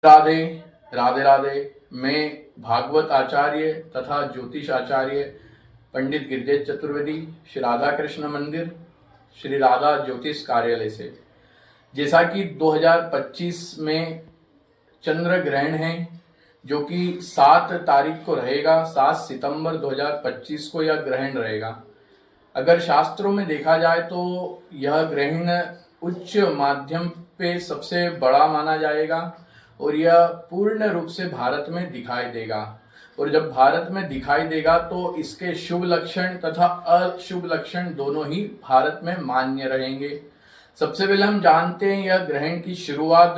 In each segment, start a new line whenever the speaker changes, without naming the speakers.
राधे राधे राधे। मैं भागवत आचार्य तथा ज्योतिष आचार्य पंडित गिरिजेश चतुर्वेदी, श्री राधा कृष्ण मंदिर, श्री राधा ज्योतिष कार्यालय से। जैसा कि 2025 में चंद्र ग्रहण है जो कि 7 तारीख को रहेगा, 7 सितंबर 2025 को यह ग्रहण रहेगा। अगर शास्त्रों में देखा जाए तो यह ग्रहण उच्च माध्यम पे सबसे बड़ा माना जाएगा और यह पूर्ण रूप से भारत में दिखाई देगा। और जब भारत में दिखाई देगा तो इसके शुभ लक्षण तथा अशुभ लक्षण दोनों ही भारत में मान्य रहेंगे। सबसे पहले हम जानते हैं यह ग्रहण की शुरुआत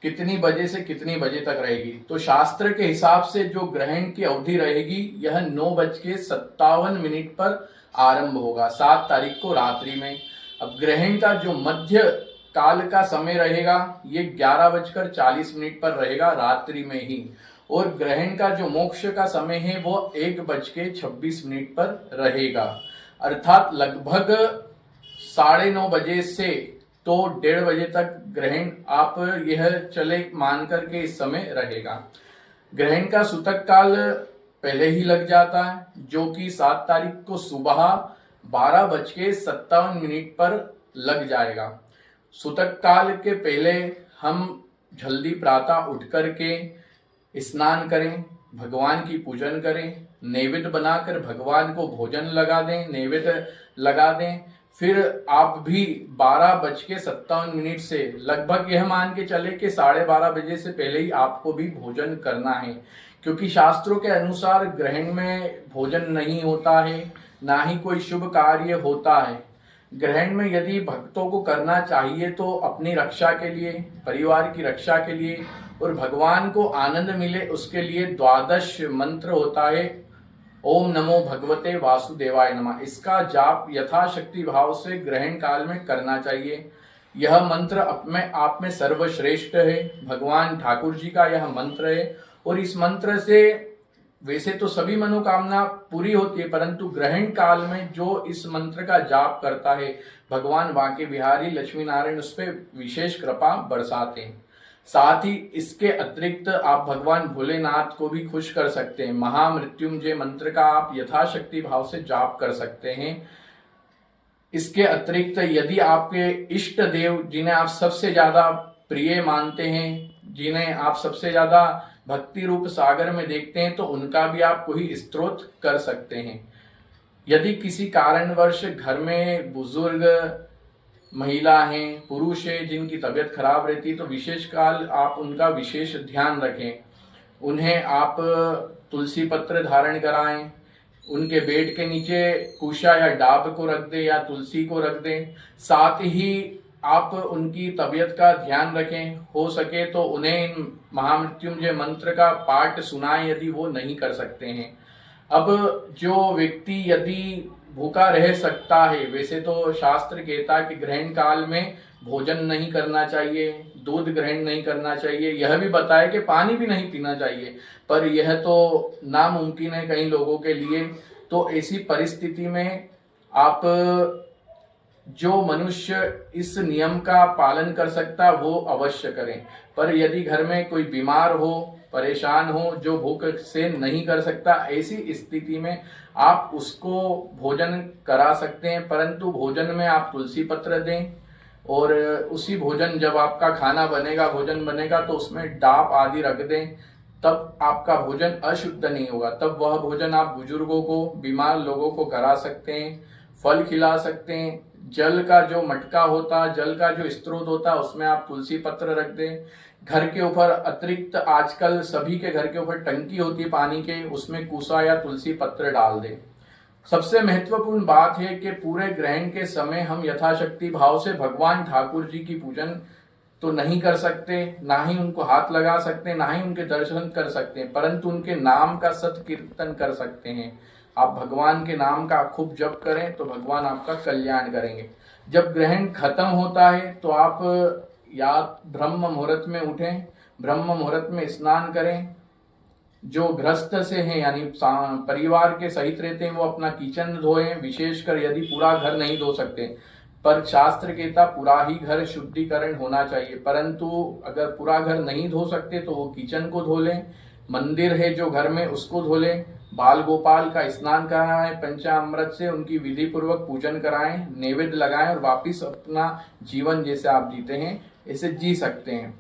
कितनी बजे से कितनी बजे तक रहेगी। तो शास्त्र के हिसाब से जो ग्रहण की अवधि रहेगी यह 9:57 पर आरंभ होगा, 7 तारीख को रात्रि में। अब ग्रहण का जो मध्य काल का समय रहेगा ये 11:40 पर रहेगा, रात्रि में ही। और ग्रहण का जो मोक्ष का समय है वो 1:26 पर रहेगा, अर्थात लगभग 9:30 बजे से तो 1:30 बजे तक ग्रहण आप यह चले मान करके इस समय रहेगा। ग्रहण का सूतक काल पहले ही लग जाता है जो कि 7 तारीख को सुबह 12:57 पर लग जाएगा। सूतक काल के पहले हम जल्दी प्रातः उठ करके स्नान करें, भगवान की पूजन करें, नैवेद्य बनाकर भगवान को भोजन लगा दें, नैवेद्य लगा दें। फिर आप भी 12:57 से लगभग यह मान के चले कि 12:30 बजे से पहले ही आपको भी भोजन करना है, क्योंकि शास्त्रों के अनुसार ग्रहण में भोजन नहीं होता है, ना ही कोई शुभ कार्य होता है। ग्रहण में यदि भक्तों को करना चाहिए तो अपनी रक्षा के लिए, परिवार की रक्षा के लिए और भगवान को आनंद मिले उसके लिए 12 मंत्र होता है। ओम नमो भगवते वासुदेवाय नमः, इसका जाप यथाशक्ति भाव से ग्रहण काल में करना चाहिए। यह मंत्र अपने आप में सर्वश्रेष्ठ है, भगवान ठाकुर जी का यह मंत्र है। और इस मंत्र से वैसे तो सभी मनोकामना पूरी होती है, परंतु ग्रहण काल में जो इस मंत्र का जाप करता है भगवान बांके बिहारी लक्ष्मी नारायण उस पर विशेष कृपा बरसाते हैं। साथ ही इसके अतिरिक्त आप भगवान भोलेनाथ को भी खुश कर सकते हैं। महामृत्युंजय मंत्र का आप यथाशक्ति भाव से जाप कर सकते हैं। इसके अतिरिक्त यदि आपके इष्ट देव जिन्हें आप सबसे ज्यादा प्रिय मानते हैं, जिन्हें आप सबसे ज्यादा भक्ति रूप सागर में देखते हैं, तो उनका भी आप कोई स्तोत्र कर सकते हैं। यदि किसी कारणवश घर में बुजुर्ग महिला हैं, पुरुष है जिनकी तबीयत खराब रहती है, तो विशेष काल आप उनका विशेष ध्यान रखें। उन्हें आप तुलसी पत्र धारण कराएं, उनके बेड के नीचे कुशा या डाब को रख दें या तुलसी को रख दें। साथ ही आप उनकी तबीयत का ध्यान रखें, हो सके तो उन्हें महामृत्युंजय मंत्र का पाठ सुनाएं यदि वो नहीं कर सकते हैं। अब जो व्यक्ति यदि भूखा रह सकता है, वैसे तो शास्त्र कहता है कि ग्रहण काल में भोजन नहीं करना चाहिए, दूध ग्रहण नहीं करना चाहिए, यह भी बताया कि पानी भी नहीं पीना चाहिए, पर यह तो नामुमकिन है कई लोगों के लिए। तो ऐसी परिस्थिति में आप जो मनुष्य इस नियम का पालन कर सकता वो अवश्य करें। पर यदि घर में कोई बीमार हो, परेशान हो, जो भूख से नहीं कर सकता, ऐसी स्थिति में आप उसको भोजन करा सकते हैं, परंतु भोजन में आप तुलसी पत्र दें। और उसी भोजन जब आपका खाना बनेगा, भोजन बनेगा, तो उसमें डाब आदि रख दें, तब आपका भोजन अशुद्ध नहीं होगा। तब वह भोजन आप बुजुर्गों को, बीमार लोगों को करा सकते हैं। फल खिला सकते हैं। जल का जो मटका होता है, जल का जो स्रोत होता है, उसमें आप तुलसी पत्र रख दें। घर के ऊपर अतिरिक्त आजकल सभी के घर के ऊपर टंकी होती है पानी के, उसमें कुसा या तुलसी पत्र डाल दें। सबसे महत्वपूर्ण बात है कि पूरे ग्रहण के समय हम यथाशक्ति भाव से भगवान ठाकुर जी की पूजन तो नहीं कर सकते, ना ही उनको हाथ लगा सकते, ना ही उनके दर्शन कर सकते हैं, परंतु उनके नाम का सत कीर्तन कर सकते हैं। आप भगवान के नाम का खूब जप करें तो भगवान आपका कल्याण करेंगे। जब ग्रहण खत्म होता है तो आप या ब्रह्म मुहूर्त में उठें, ब्रह्म मुहूर्त में स्नान करें। जो गृहस्थ से हैं यानी परिवार के सहित रहते हैं वो अपना किचन धोएं, विशेषकर यदि पूरा घर नहीं धो सकते पर शास्त्र कहता पूरा ही घर शुद्धिकरण होना चाहिए, परंतु अगर पूरा घर नहीं धो सकते तो वो किचन को धो लें, मंदिर है जो घर में उसको धो लें, बाल गोपाल का स्नान कराएं, पंचामृत से उनकी विधि पूर्वक पूजन कराएं, नैवेद्य लगाएं और वापिस अपना जीवन जैसे आप जीते हैं ऐसे जी सकते हैं।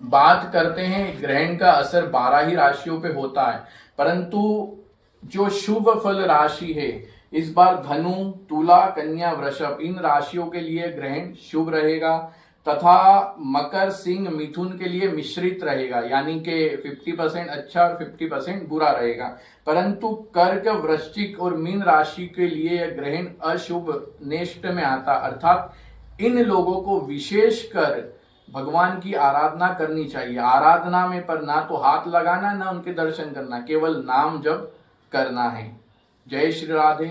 बात करते हैं ग्रहण का असर 12 ही राशियों पे होता है, परंतु जो शुभ फल राशि है इस बार धनु, तुला, कन्या, वृषभ इन राशियों के लिए ग्रहण शुभ रहेगा तथा मकर, सिंह, मिथुन के लिए मिश्रित रहेगा, यानी कि 50% अच्छा और 50% बुरा रहेगा। परंतु कर्क, वृश्चिक और मीन राशि के लिए यह ग्रहण अशुभ नेष्ट में आता, अर्थात इन लोगों को विशेषकर भगवान की आराधना करनी चाहिए। आराधना में पर ना तो हाथ लगाना ना उनके दर्शन करना, केवल नाम जप करना है। जय श्री राधे,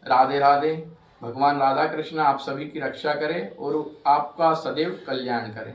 राधे राधे। भगवान राधा कृष्ण आप सभी की रक्षा करें और आपका सदैव कल्याण करें।